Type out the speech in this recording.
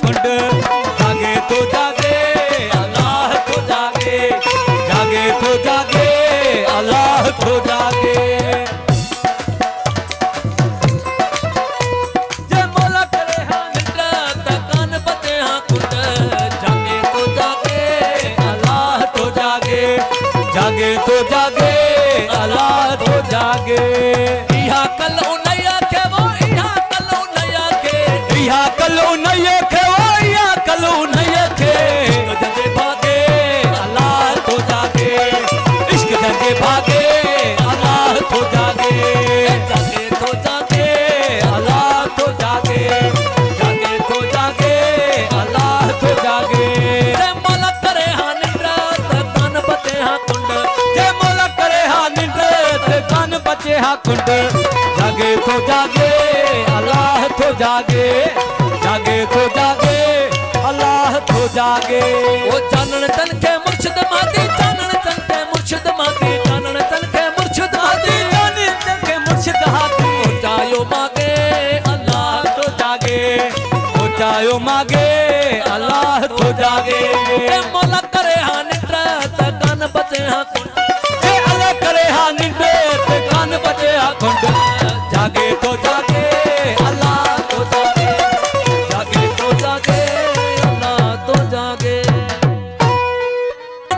कुंड जागे तो जागे अल्लाह तो जागे जागे तो जागे अल्लाह तो जागे जे मौला करे हाँ निंद्रा ता कान बते हाँ कुंड जागे तो जागे अल्लाह तो जागे जागे तो जागे अल्लाह तो जागे इहा कल उनैया के वो इहा कल उनैया के इहा कल उनैया के वो इहा कल उनैया के जगे भागे अल्लाह तो जागे इश्क जगे भागे अल्लाह तो जागे जागे तो जागे अल्लाह तो जागे जागे तो जागे अल्लाह तो जागे जे मौला करे हाँ निंद्रा ते कान बचे हाँ कुंड जे मौला करे हाँ निंद्रा ते कान बचे हाँ कुंड जागे तो जागे अल्लाह तो जागे जागे तो जागे अल्लाह तो जागे वो चानन तन के मुर्शिद मादी चानन तन के मुर्शिद मादी चानन तन के मुर्शिद मादी चानन तन के मुर्शिद हादी हो जायो मागे अल्लाह तो जागे हो जायो मागे अल्लाह तो जागे ए मौला करे हाँ निंद्रा ते कान बचे हाँ कुंड ए अल्लाह करे हाँ निंद्रा ते कान बचे हाँ कुंड जागे